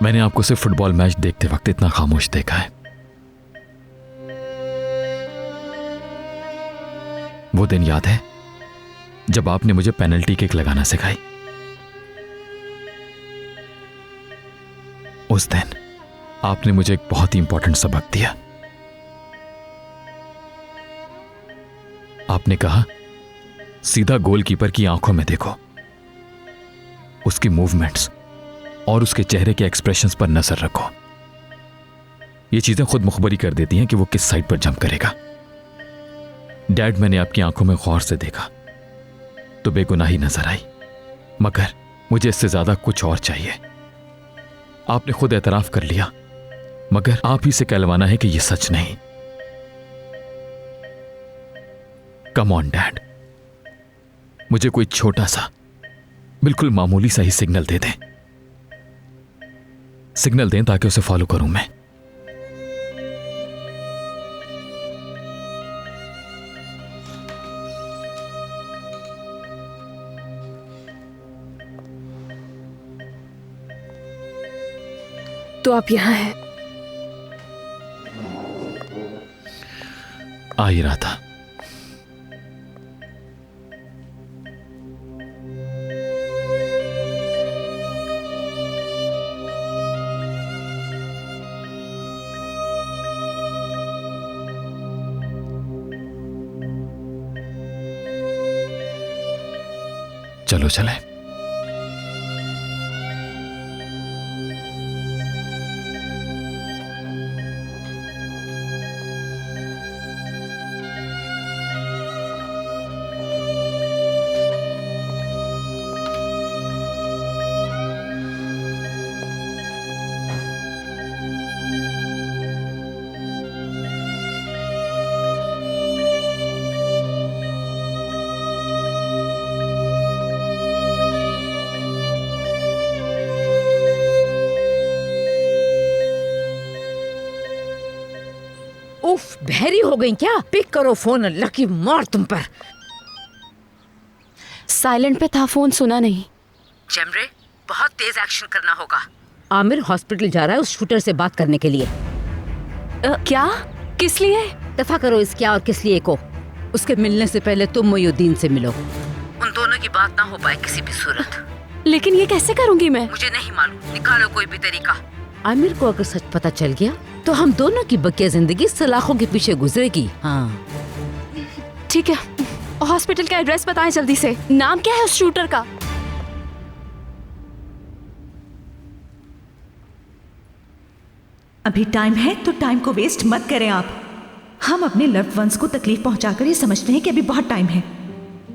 मैंने आपको सिर्फ फुटबॉल मैच देखते वक्त इतना खामोश देखा है। वो दिन याद है जब आपने मुझे पेनल्टी किक लगाना सिखाई? उस दिन आपने मुझे एक बहुत ही इंपॉर्टेंट सबक दिया। आपने कहा, सीधा गोलकीपर की आंखों में देखो, उसकी मूवमेंट्स और उसके चेहरे के एक्सप्रेशंस पर नजर रखो। ये चीजें खुद मुखबरी कर देती हैं कि वो किस साइड पर जंप करेगा। डैड, मैंने आपकी आंखों में गौर से देखा तो बेगुनाही नजर आई, मगर मुझे इससे ज्यादा कुछ और चाहिए। आपने खुद एतराफ कर लिया, मगर आप ही से कहलवाना है कि यह सच नहीं। कम ऑन डैड, मुझे कोई छोटा सा, बिल्कुल मामूली सा ही सिग्नल दे दें। सिग्नल दें ताकि उसे फॉलो करूं मैं। तो आप यहां हैं? आ ही रहा था। चलो चले। उफ, बहरी हो गई क्या? पिक करो फोन, अल्लाह की मार तुम पर। साइलेंट पे था फोन, सुना नहीं। जमरे, बहुत तेज एक्शन करना होगा। आमिर हॉस्पिटल जा रहा है उस शूटर से बात करने के लिए। क्या? किस लिए? दफा करो इस क्या और किस लिए को। उसके मिलने से पहले तुम मोयुद्दीन से मिलो। उन दोनों की बात ना हो पाए किसी भी सूरत। लेकिन ये कैसे करूंगी मैं? मुझे नहीं मालूम, निकालो कोई भी तरीका। आमिर को अगर सच पता चल गया तो हम दोनों की बकिया जिंदगी सलाखों के पीछे गुजरेगी। हाँ ठीक है, हॉस्पिटल का एड्रेस बताएं जल्दी से। नाम क्या है उस शूटर का? अभी टाइम है तो टाइम को वेस्ट मत करें आप। हम अपने लव्ड वंस को तकलीफ पहुंचाकर ये समझते हैं कि अभी बहुत टाइम है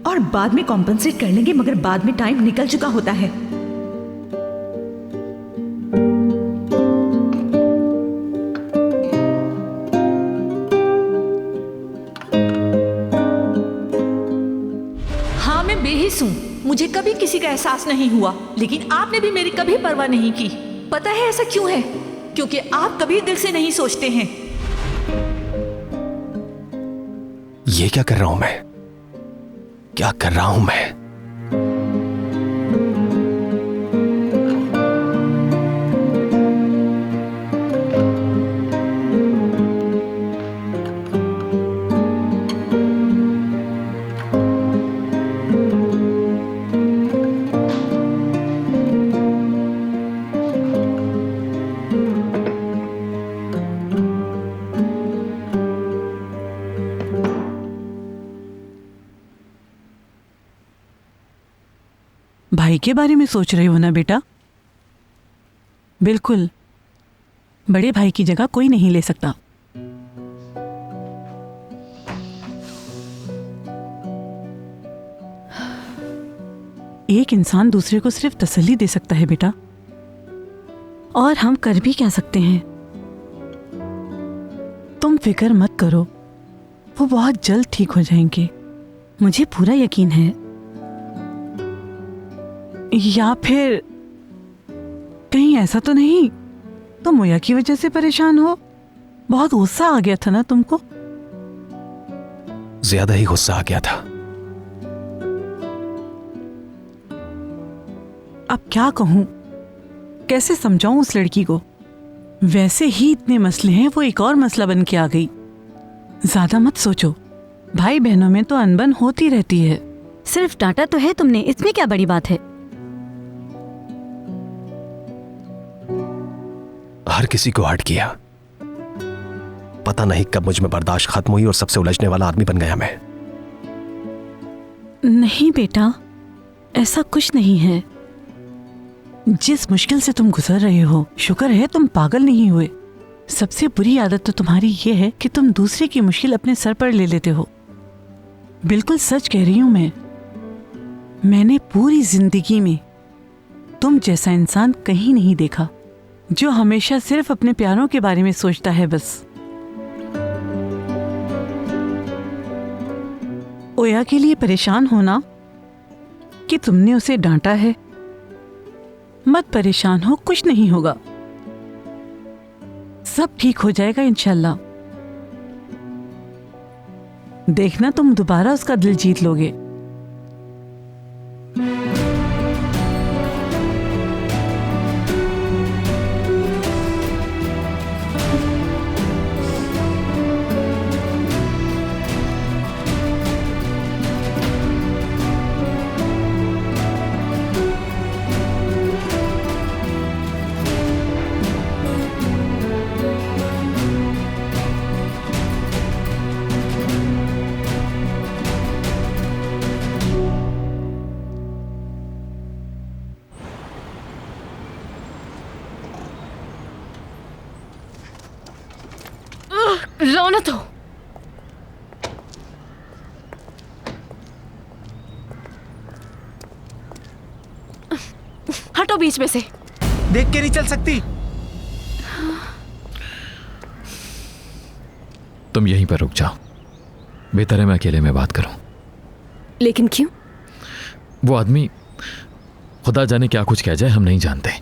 और बाद में कॉम्पनसेट कर लेंगे, मगर बाद में टाइम निकल चुका होता है। हाँ, मैं बेहिस हूं, मुझे कभी किसी का एहसास नहीं हुआ, लेकिन आपने भी मेरी कभी परवाह नहीं की। पता है ऐसा क्यों है? क्योंकि आप कभी दिल से नहीं सोचते हैं। ये क्या कर रहा हूं मैं? क्या कर रहा हूं मैं? भाई के बारे में सोच रहे हो ना बेटा? बिल्कुल, बड़े भाई की जगह कोई नहीं ले सकता। एक इंसान दूसरे को सिर्फ तसल्ली दे सकता है बेटा, और हम कर भी क्या सकते हैं। तुम फिक्र मत करो, वो बहुत जल्द ठीक हो जाएंगे, मुझे पूरा यकीन है। या फिर कहीं ऐसा तो नहीं तुम मोया की वजह से परेशान हो? बहुत गुस्सा आ गया था ना तुमको? ज्यादा ही गुस्सा आ गया था। अब क्या कहूं, कैसे समझाऊं उस लड़की को? वैसे ही इतने मसले हैं, वो एक और मसला बन के आ गई। ज्यादा मत सोचो, भाई बहनों में तो अनबन होती रहती है। सिर्फ डांटा तो है तुमने, इसमें क्या बड़ी बात है? हर किसी को हर्ट किया, पता नहीं कब मुझ में बर्दाश्त खत्म हुई और सबसे उलझने वाला आदमी बन गया मैं। नहीं बेटा, ऐसा कुछ नहीं है। जिस मुश्किल से तुम गुजर रहे हो, शुक्र है तुम पागल नहीं हुए। सबसे बुरी आदत तो तुम्हारी ये है कि तुम दूसरे की मुश्किल अपने सर पर ले लेते हो। बिल्कुल सच कह रही हूं मैंने पूरी जिंदगी में तुम जैसा इंसान कहीं नहीं देखा, जो हमेशा सिर्फ अपने प्यारों के बारे में सोचता है बस। ओया के लिए परेशान होना कि तुमने उसे डांटा है? मत परेशान हो, कुछ नहीं होगा, सब ठीक हो जाएगा इंशाल्लाह। देखना तुम दोबारा उसका दिल जीत लोगे। रौनक हो। हटो बीच में से। देख के नहीं चल सकती? तुम यहीं पर रुक जाओ, बेहतर है मैं अकेले में बात करूं। लेकिन क्यों? वो आदमी खुदा जाने क्या कुछ कह जाए, हम नहीं जानते।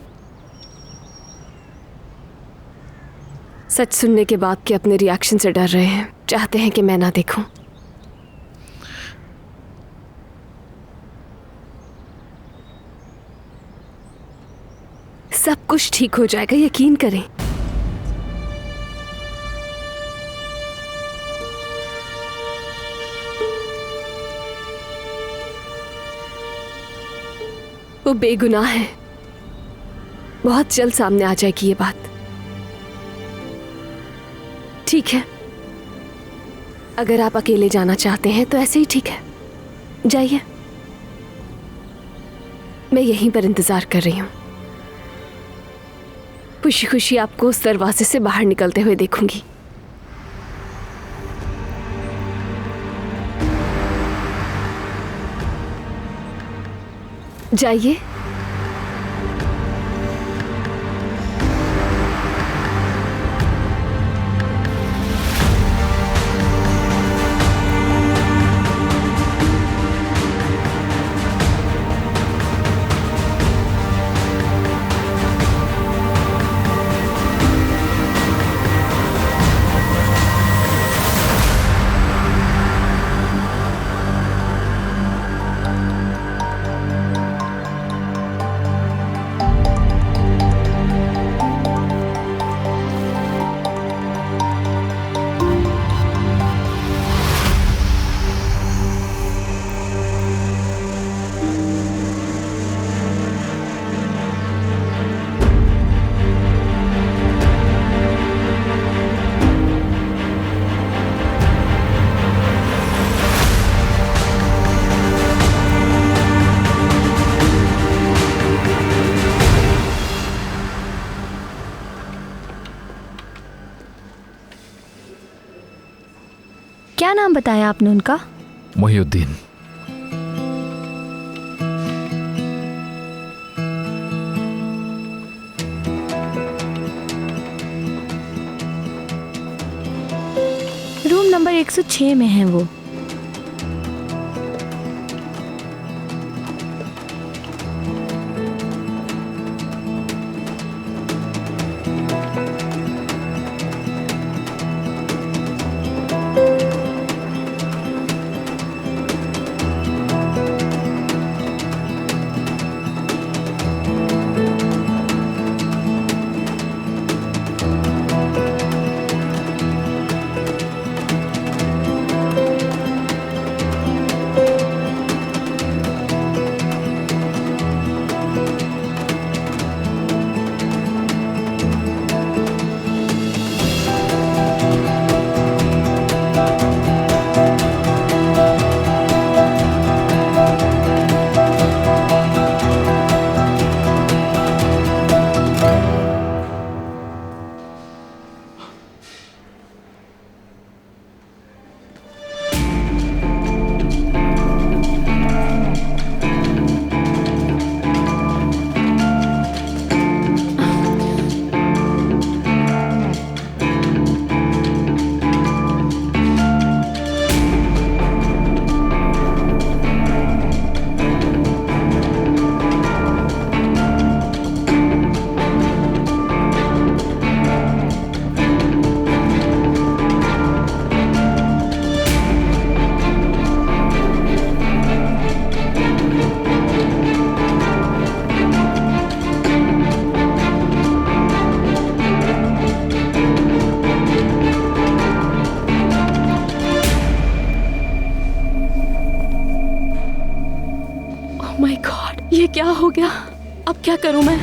सच सुनने के बाद के अपने रिएक्शन से डर रहे हैं, चाहते हैं कि मैं ना देखूं। सब कुछ ठीक हो जाएगा, यकीन करें। वो बेगुनाह है, बहुत जल्द सामने आ जाएगी ये बात। ठीक है, अगर आप अकेले जाना चाहते हैं तो ऐसे ही ठीक है, जाइए। मैं यहीं पर इंतजार कर रही हूँ। खुशी खुशी आपको उस दरवाजे से बाहर निकलते हुए देखूंगी। जाइए। क्या नाम बताया आपने उनका? मोहिउद्दीन। रूम नंबर 106 में है वो। माय गॉड, ये क्या हो गया? अब क्या करूं मैं?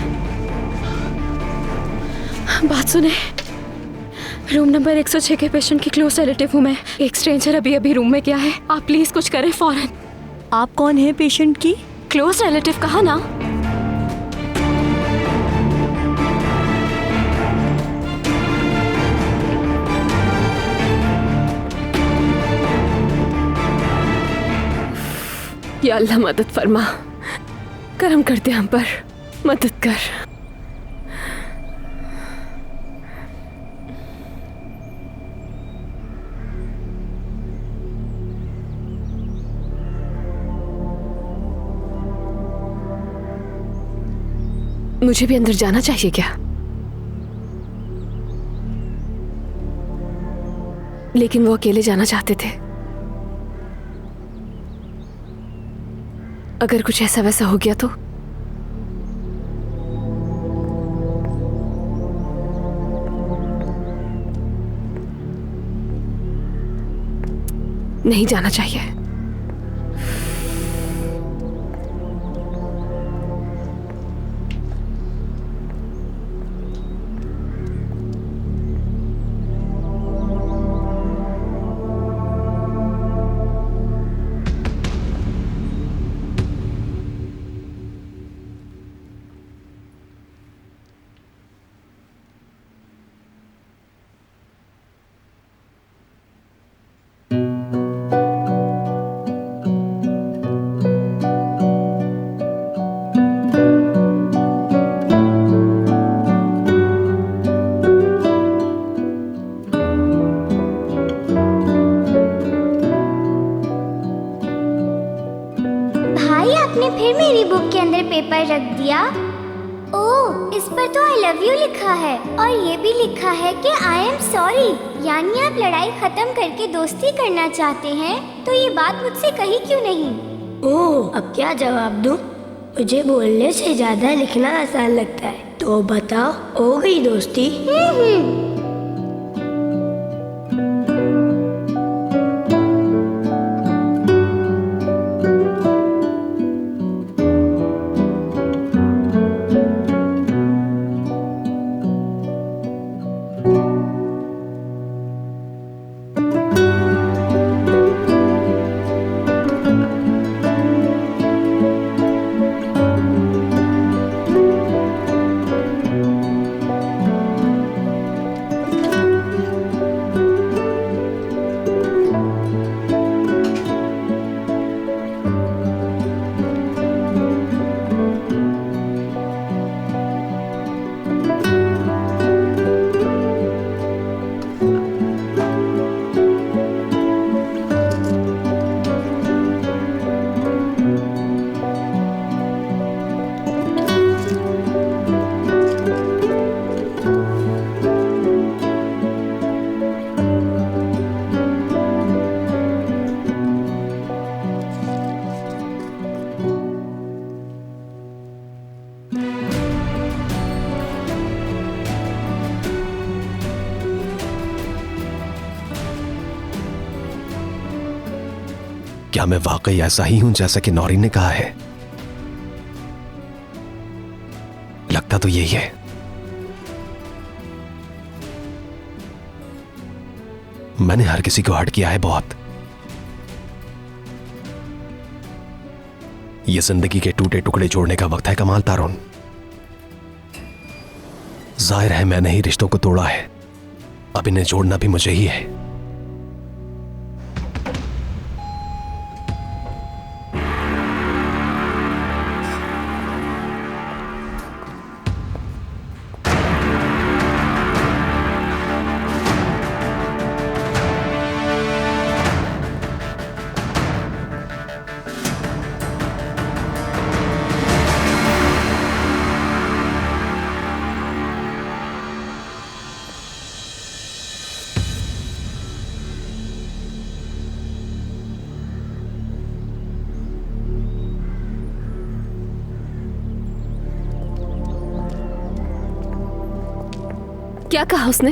बात सुने, रूम नंबर 106 के पेशेंट की क्लोज रिलेटिव हूं मैं। एक स्ट्रेंजर अभी अभी रूम में गया है, आप प्लीज कुछ करें फौरन। आप कौन है पेशेंट की? क्लोज रिलेटिव कहा ना। या अल्लाह मदद फरमा, करम कर दे हम पर, मदद कर। मुझे भी अंदर जाना चाहिए क्या? लेकिन वो अकेले जाना चाहते थे। अगर कुछ ऐसा वैसा हो गया तो? नहीं जाना चाहिए। पेपर रख दिया। ओह, इस पर तो आई लव यू लिखा है और ये भी लिखा है कि आई एम सॉरी। यानी आप लड़ाई खत्म करके दोस्ती करना चाहते हैं, तो ये बात मुझसे कही क्यों नहीं? ओह, अब क्या जवाब दूं? मुझे बोलने से ज्यादा लिखना आसान लगता है। तो बताओ, हो गई दोस्ती? क्या मैं वाकई ऐसा ही हूं जैसा कि नौरीन ने कहा है? लगता तो यही है। मैंने हर किसी को हर्ट किया है बहुत। यह जिंदगी के टूटे टुकड़े जोड़ने का वक्त है कमाल तारोन। जाहिर है मैंने ही रिश्तों को तोड़ा है, अब इन्हें जोड़ना भी मुझे ही है। क्या कहा उसने?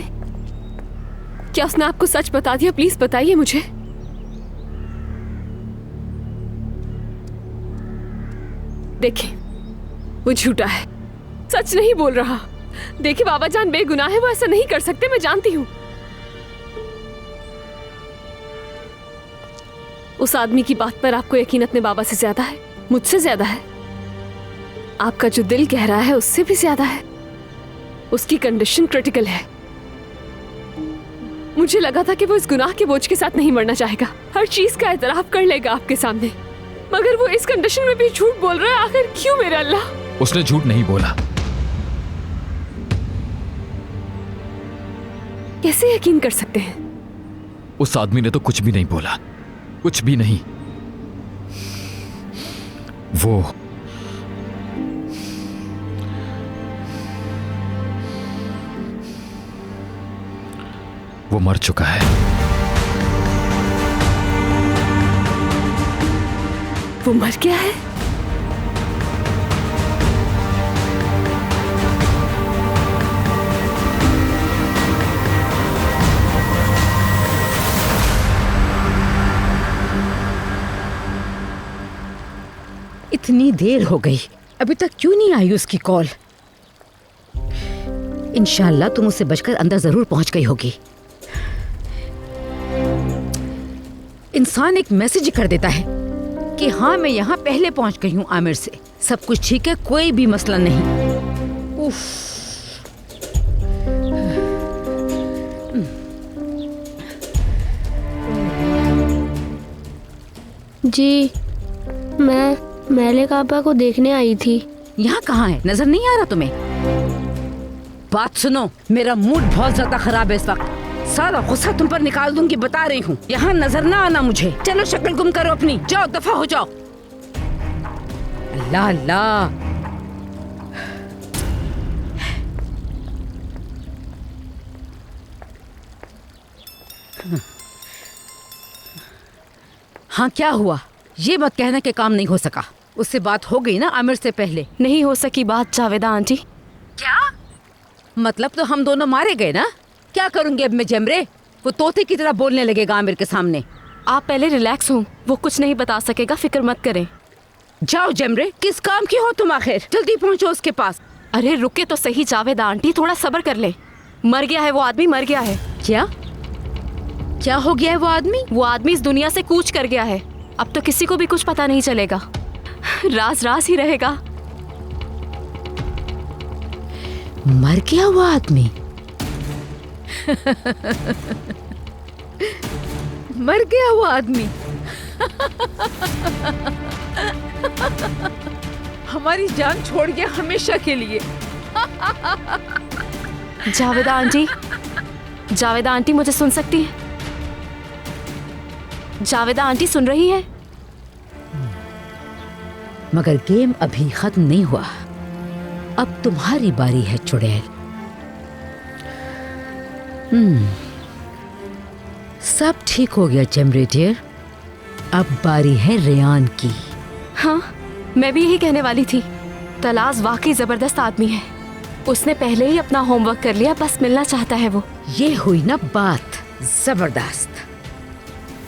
क्या उसने आपको सच बता दिया? प्लीज बताइए मुझे। देखिए, वो झूठा है, सच नहीं बोल रहा। देखिए, बाबा जान बेगुनाह है, वो ऐसा नहीं कर सकते, मैं जानती हूं। उस आदमी की बात पर आपको यकीन अपने बाबा से ज्यादा है, मुझसे ज्यादा है। आपका जो दिल कह रहा है उससे भी ज्यादा है। उसकी कंडीशन क्रिटिकल है। मुझे लगा था कि वो इस गुनाह के बोझ के साथ नहीं मरना चाहेगा, हर चीज का एतराफ कर लेगा आपके सामने, मगर वो इस कंडीशन में भी झूठ बोल रहा है। आखिर क्यों मेरे अल्लाह? उसने झूठ नहीं बोला। कैसे यकीन कर सकते हैं? उस आदमी ने तो कुछ भी नहीं बोला, कुछ भी नहीं। वो मर चुका है। वो मर गया है? इतनी देर हो गई, अभी तक क्यों नहीं आई उसकी कॉल? इंशाल्लाह तुम उससे बचकर अंदर जरूर पहुंच गई होगी। इंसान एक मैसेज कर देता है कि हाँ मैं यहाँ पहले पहुंच गई हूँ आमिर से, सब कुछ ठीक है, कोई भी मसला नहीं। उफ। जी, मैं मेलिक आपा को देखने आई थी। यहाँ कहाँ है? नजर नहीं आ रहा तुम्हें? बात सुनो, मेरा मूड बहुत ज्यादा खराब है इस वक्त, सारा गुस्सा तुम पर निकाल दूंगी, बता रही हूँ। यहाँ नजर ना आना मुझे। चलो शक्ल गुम करो अपनी, जाओ दफा हो जाओ। अल्लाह अल्लाह, हाँ क्या हुआ? ये मत कहना कि काम नहीं हो सका। उससे बात हो गई ना आमिर से पहले। नहीं हो सकी बात जावेदा आंटी। क्या मतलब? तो हम दोनों मारे गए ना? क्या करूंगी अब मैं जेमरे? वो तोते की तरह बोलने लगेगा आमिर के सामने। आप पहले रिलैक्स हो, वो कुछ नहीं बता सकेगा, फिक्र मत करें। जाओ जेमरे, किस काम की हो तुम आखिर? जल्दी पहुंचो उसके पास। अरे रुके तो सही जावेदा आंटी, थोड़ा सब्र कर ले। मर गया है वो आदमी, मर गया है। क्या क्या हो गया है? वो आदमी इस दुनिया से कूच कर गया है। अब तो किसी को भी कुछ पता नहीं चलेगा, राज राज ही रहेगा। मर गया वो आदमी? मर गया वो आदमी? हमारी जान छोड़ गया हमेशा के लिए। जावेदा आंटी, जावेदा आंटी मुझे सुन सकती है? जावेदा आंटी सुन रही है? मगर गेम अभी खत्म नहीं हुआ। अब तुम्हारी बारी है चुड़ैल। सब ठीक हो गया जेमरे डियर। अब बारी है रेयान की। हाँ, मैं भी यही कहने वाली थी। तलाश वाकई जबरदस्त आदमी है। उसने पहले ही अपना होमवर्क कर लिया, बस मिलना चाहता है वो। ये हुई ना बात जबरदस्त।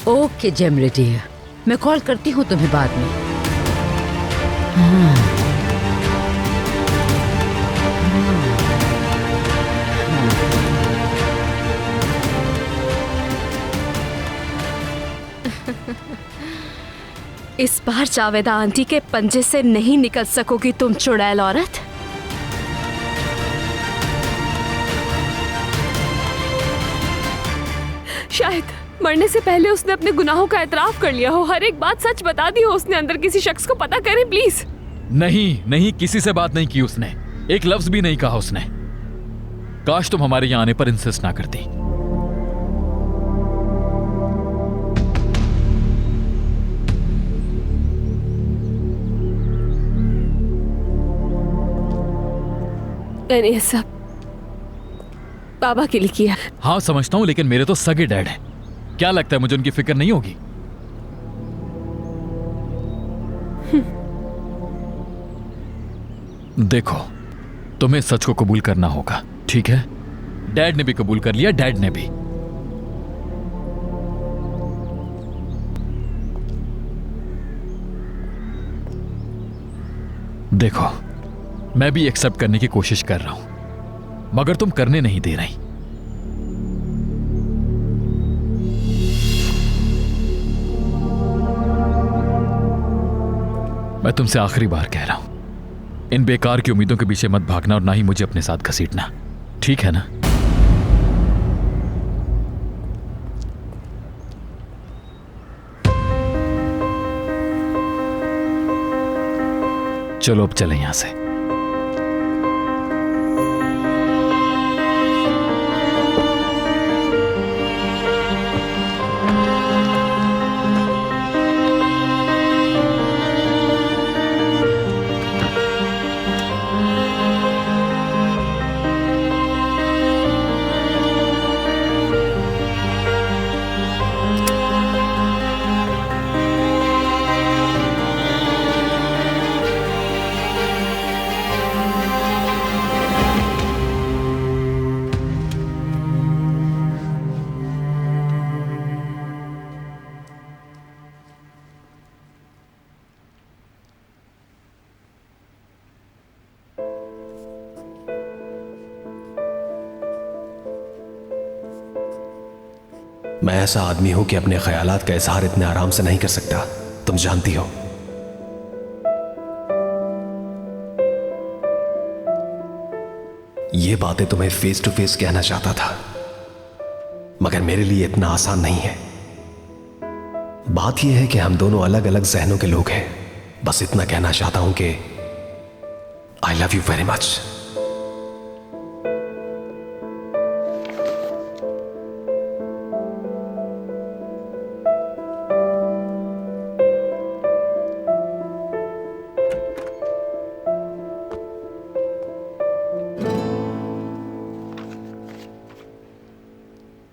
ओके जेमरे डियर, मैं कॉल करती हूँ तुम्हें बाद में। इस बार जावेदा आंटी के पंजे से नहीं निकल सकोगी तुम चुड़ैल औरत। शायद मरने से पहले उसने अपने गुनाहों का एतराफ कर लिया हो, हर एक बात सच बता दी हो उसने। अंदर किसी शख्स को पता करें प्लीज। नहीं, किसी से बात नहीं की उसने, एक लफ्ज भी नहीं कहा उसने। काश तुम हमारे यहां आने पर इंसिस्ट ना करती। मैंने ये सब बाबा के लिए किया। हाँ समझता हूं, लेकिन मेरे तो सगे डैड हैं। क्या लगता है मुझे उनकी फिक्र नहीं होगी? देखो, तुम्हें सच को कबूल करना होगा, ठीक है? डैड ने भी कबूल कर लिया, डैड ने भी। देखो, मैं भी एक्सेप्ट करने की कोशिश कर रहा हूं, मगर तुम करने नहीं दे रही। मैं तुमसे आखिरी बार कह रहा हूं, इन बेकार की उम्मीदों के पीछे मत भागना और ना ही मुझे अपने साथ घसीटना, ठीक है ना? चलो अब चलें यहां से। मैं ऐसा आदमी हूं कि अपने ख्यालात का इजहार इतने आराम से नहीं कर सकता, तुम जानती हो। ये बातें तुम्हें फेस टू फेस कहना चाहता था, मगर मेरे लिए इतना आसान नहीं है। बात यह है कि हम दोनों अलग अलग जहनों के लोग हैं। बस इतना कहना चाहता हूं कि I love you very much.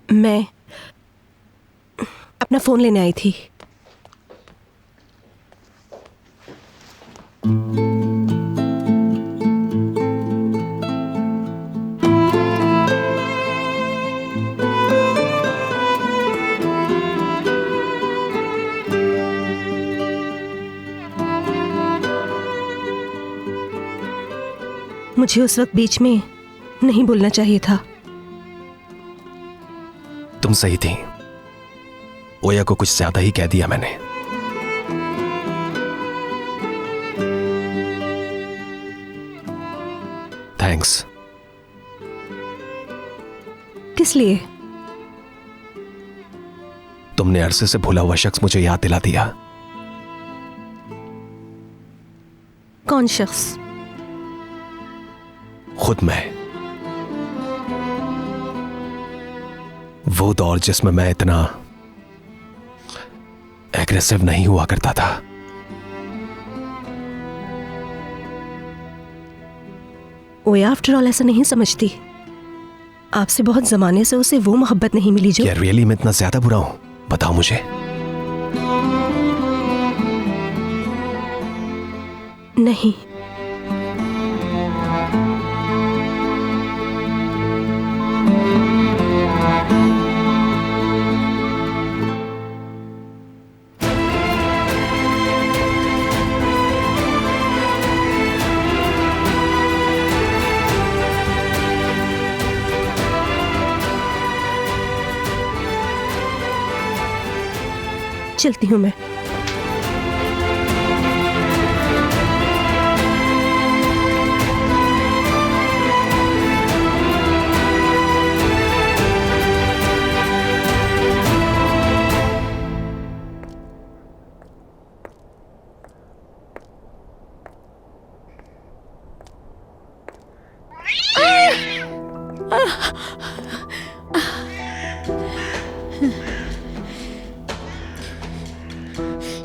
मैं अपना फोन लेने आई थी। मुझे उस वक्त बीच में नहीं बोलना चाहिए था। तुम सही थी। ओया को कुछ ज्यादा ही कह दिया मैंने। थैंक्स। किस लिए? तुमने अरसे से भूला हुआ शख्स मुझे याद दिला दिया। कौन शख्स? खुद मैं। वो दौर जिसमें मैं इतना एग्रेसिव नहीं हुआ करता था। ओया आफ्टर ऑल ऐसा नहीं समझती। आपसे बहुत जमाने से उसे वो मोहब्बत नहीं मिली जो। क्या रियली मैं इतना ज्यादा बुरा हूं? बताओ मुझे। नहीं, चलती हूँ मैं।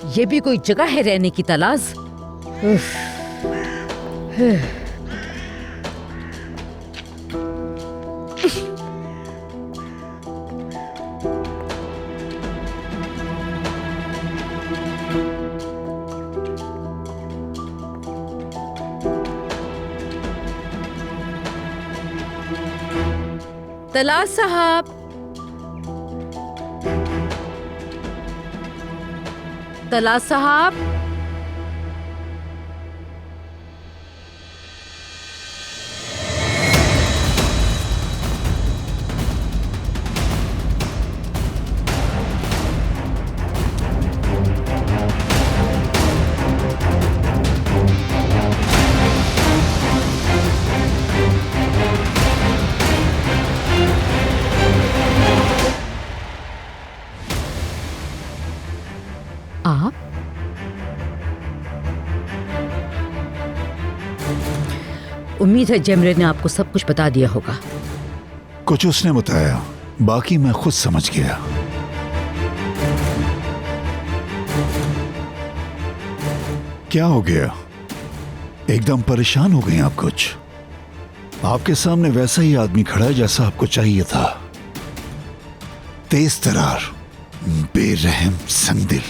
ये भी कोई जगह है रहने की तलाश? तलाश साहब, तलाश साहब, आप? उम्मीद है जेमरे ने आपको सब कुछ बता दिया होगा। कुछ उसने बताया, बाकी मैं खुद समझ गया। क्या हो गया? एकदम परेशान हो गए आप कुछ? आपके सामने वैसा ही आदमी खड़ा है जैसा आपको चाहिए था। तेज तरार, बेरहम, संगदिल।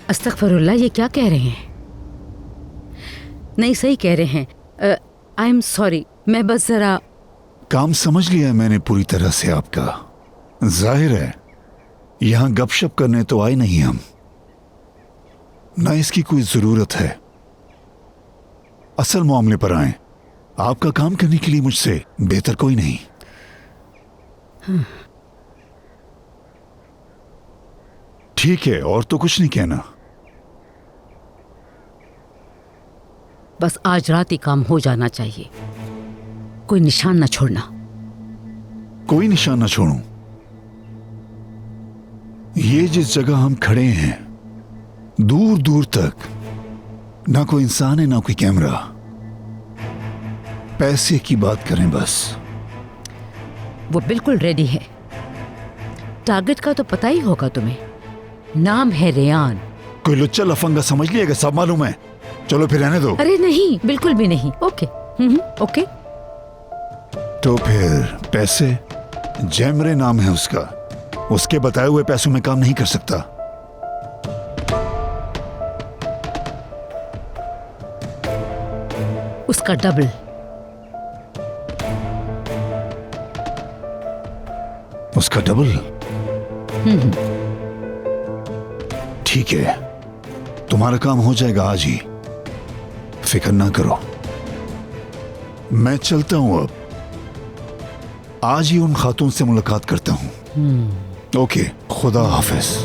अस्तगफिरुल्लाह, ये क्या कह रहे हैं? नहीं, सही कह रहे हैं। आई एम सॉरी, मैं बस जरा। काम समझ लिया मैंने पूरी तरह से आपका। जाहिर है यहां गपशप करने तो आए नहीं हम, ना इसकी कोई जरूरत है। असल मामले पर आए। आपका काम करने के लिए मुझसे बेहतर कोई नहीं। ठीक है, और तो कुछ नहीं कहना। बस आज रात ही काम हो जाना चाहिए, कोई निशान न छोड़ना। कोई निशान न छोड़ूं? ये जिस जगह हम खड़े हैं, दूर दूर तक ना कोई इंसान है ना कोई कैमरा। पैसे की बात करें बस। वो बिल्कुल रेडी है। टारगेट का तो पता ही होगा तुम्हें, नाम है रेयान। कोई लुच्चा लफंगा समझ लिएगा, सब मालूम है। चलो फिर रहने दो। अरे नहीं, बिल्कुल भी नहीं। ओके। ओके। तो फिर पैसे? जेमरे नाम है उसका। उसके बताए हुए पैसों में काम नहीं कर सकता। उसका डबल। उसका डबल? ठीक है, तुम्हारा काम हो जाएगा आज ही, फिक्र ना करो। मैं चलता हूं अब। आज ही उन खातून से मुलाकात करता हूं। ओके, खुदा हाफिज।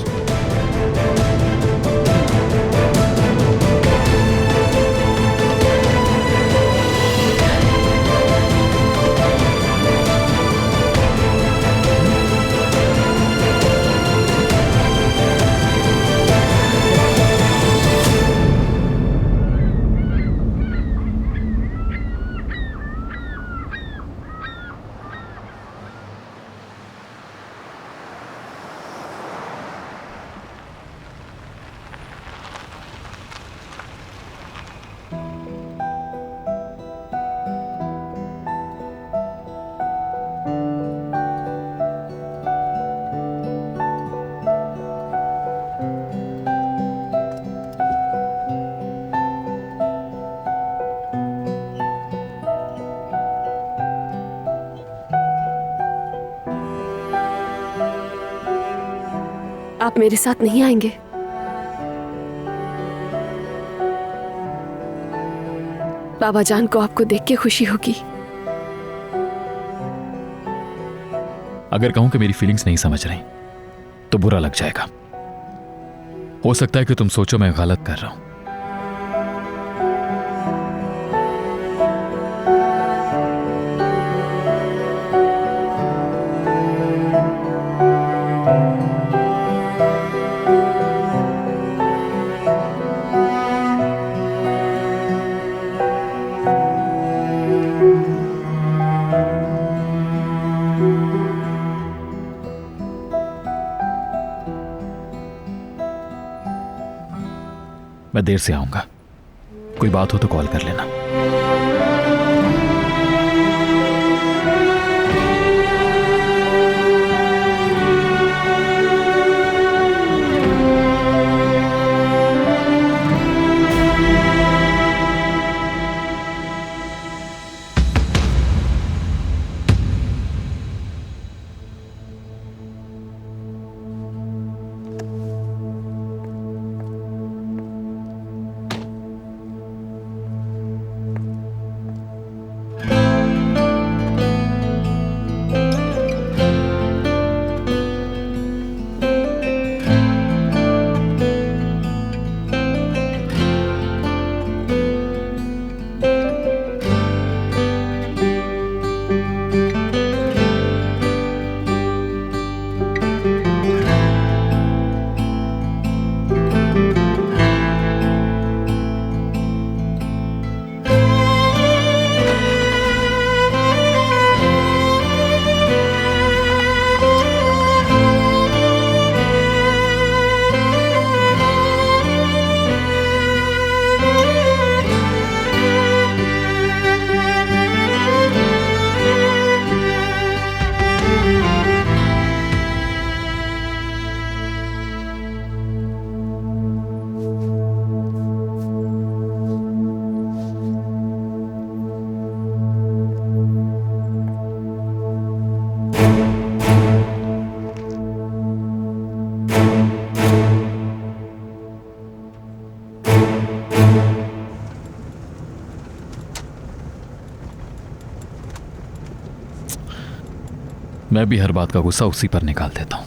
आप मेरे साथ नहीं आएंगे? बाबा जान को आपको देख के खुशी होगी। अगर कहूं कि मेरी फीलिंग्स नहीं समझ रही तो बुरा लग जाएगा। हो सकता है कि तुम सोचो मैं गलत कर रहा हूं। मैं देर से आऊंगा, कोई बात हो तो कॉल कर लेना। मैं भी हर बात का गुस्सा उसी पर निकाल देता हूं।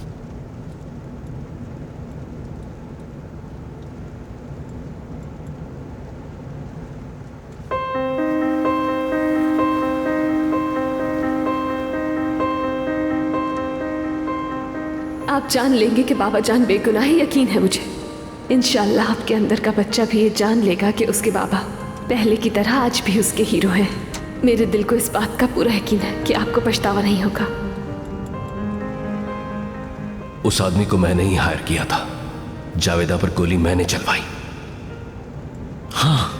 आप जान लेंगे कि बाबा जान बेगुनाह है, यकीन है मुझे। इंशाल्लाह आपके अंदर का बच्चा भी ये जान लेगा कि उसके बाबा पहले की तरह आज भी उसके हीरो हैं। मेरे दिल को इस बात का पूरा यकीन है कि आपको पछतावा नहीं होगा। उस आदमी को मैंने ही हायर किया था, जावेदा पर गोली मैंने चलवाई। हाँ,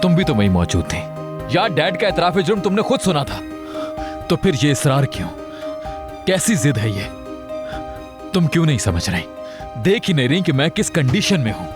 तुम भी तो वहीं मौजूद थे यार। डैड का एतराफ जुर्म तुमने खुद सुना था, तो फिर ये इसरार क्यों? कैसी जिद है ये? तुम क्यों नहीं समझ रही? देख ही नहीं रही कि मैं किस कंडीशन में हूं?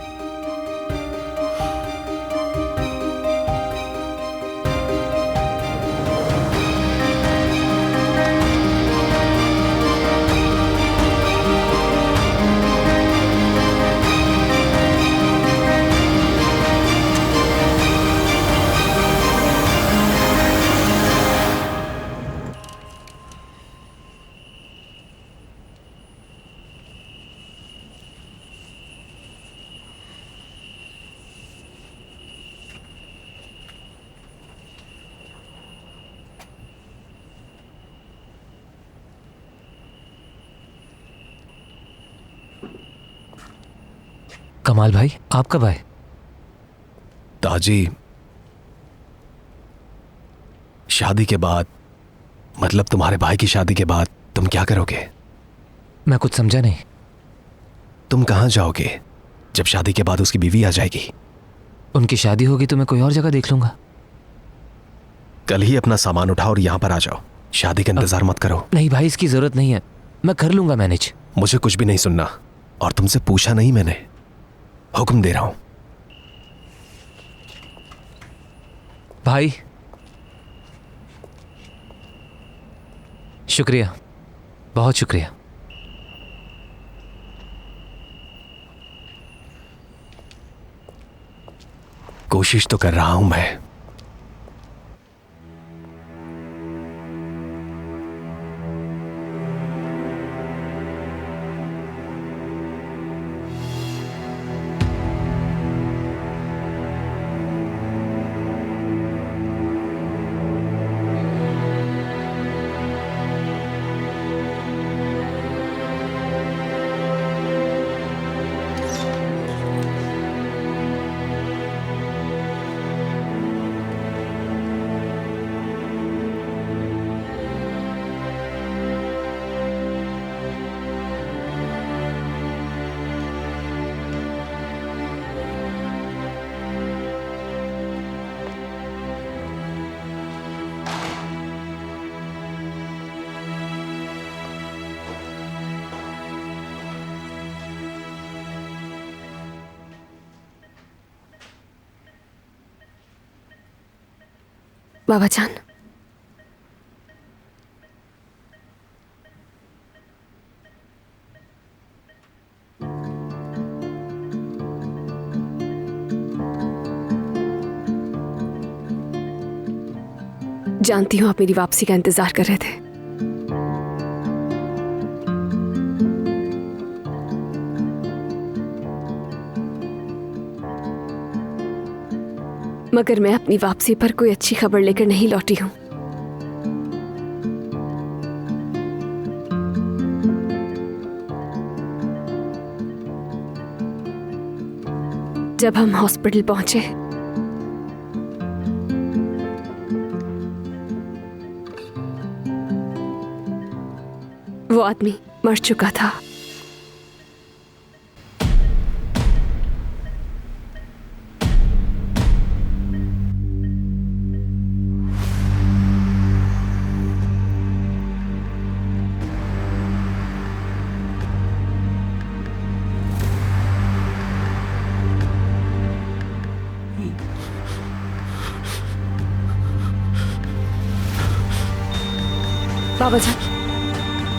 कमाल भाई, आप कब आए? ताजी, शादी के बाद, मतलब तुम्हारे भाई की शादी के बाद तुम क्या करोगे? मैं कुछ समझा नहीं। तुम कहाँ जाओगे जब शादी के बाद उसकी बीवी आ जाएगी? उनकी शादी होगी तो मैं कोई और जगह देख लूंगा। कल ही अपना सामान उठाओ और यहाँ पर आ जाओ। शादी का इंतजार मत करो। नहीं भाई, इसकी जरूरत नहीं है, मैं कर लूंगा मैनेज। मुझे कुछ भी नहीं सुनना, और तुमसे पूछा नहीं मैंने, हुक्म दे रहा हूं। भाई शुक्रिया, बहुत शुक्रिया। कोशिश तो कर रहा हूं मैं। बाबा जान, जानती हूं आप मेरी वापसी का इंतजार कर रहे थे। मगर मैं अपनी वापसी पर कोई अच्छी खबर लेकर नहीं लौटी हूं। जब हम हॉस्पिटल पहुंचे वो आदमी मर चुका था।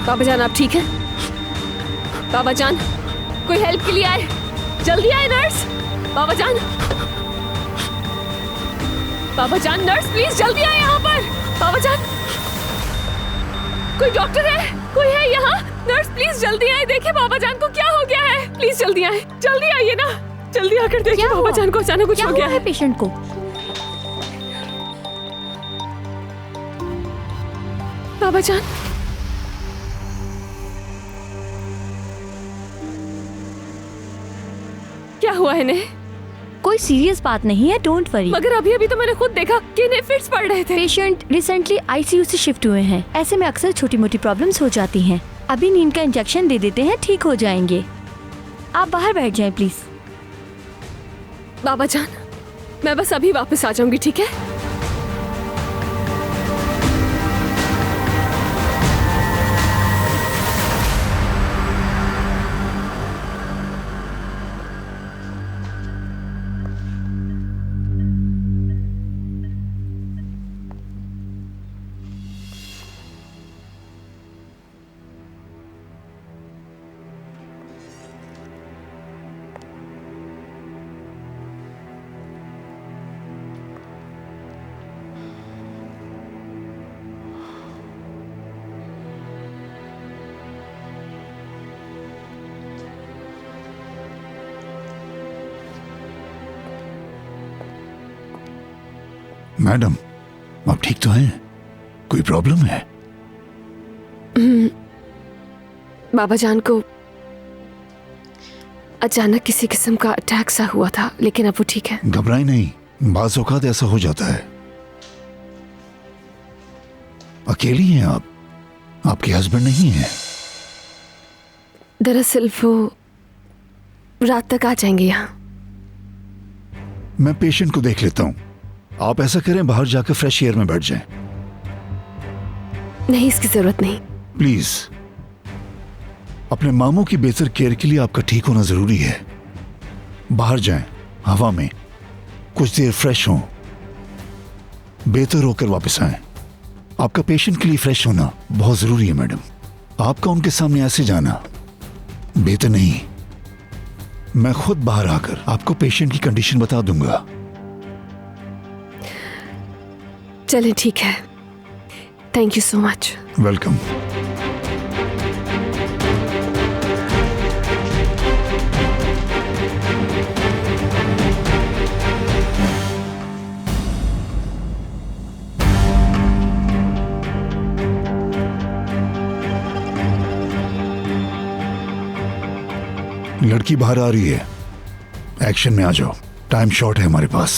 बाबा जान आप ठीक हैं? बाबा जान, कोई हेल्प के लिए आए, जल्दी आए नर्स। बाबा जान नर्स प्लीज जल्दी आए यहाँ पर। बाबा जान, कोई डॉक्टर है, कोई है यहाँ? नर्स प्लीज जल्दी आए, देखिए बाबा जान को क्या हो गया है। प्लीज जल्दी आए, जल्दी आइए ना, जल्दी आकर देखिए बाबा जान को अचानक कुछ हो गया है। पेशेंट को बाबा जान, क्या हुआ इन्हें? कोई सीरियस बात नहीं है, डोंट वरी। मगर अभी तो मैंने खुद देखा कि इन्हें फिट्स पड़ रहे थे। पेशेंट रिसेंटली आईसीयू से शिफ्ट हुए हैं, ऐसे में अक्सर छोटी मोटी प्रॉब्लम्स हो जाती हैं। अभी नींद का इंजेक्शन दे देते हैं, ठीक हो जाएंगे। आप बाहर बैठ जाएं प्लीज। बाबा जान, मैं बस अभी वापस आ जाऊंगी, ठीक है? मैडम, आप ठीक तो हैं? कोई प्रॉब्लम है? बाबा जान को अचानक किसी किस्म का अटैक सा हुआ था, लेकिन अब वो ठीक है। घबराए नहीं, बाज़ औक़ात ऐसा हो जाता है। अकेली हैं आप, आपके हस्बैंड नहीं है? दरअसल वो रात तक आ जाएंगे यहाँ। मैं पेशेंट को देख लेता हूँ। आप ऐसा करें, बाहर जाकर फ्रेश एयर में बैठ जाएं। नहीं, इसकी जरूरत नहीं। प्लीज, अपने मामू की बेहतर केयर के लिए आपका ठीक होना जरूरी है। बाहर जाएं, हवा में कुछ देर फ्रेश हों, बेहतर होकर वापस आएं। आपका पेशेंट के लिए फ्रेश होना बहुत जरूरी है मैडम। आपका उनके सामने ऐसे जाना बेहतर नहीं। मैं खुद बाहर आकर आपको पेशेंट की कंडीशन बता दूंगा। चलें, ठीक है। Thank you so much. Welcome. लड़की बाहर आ रही है, एक्शन में आ जाओ, टाइम शॉर्ट है हमारे पास।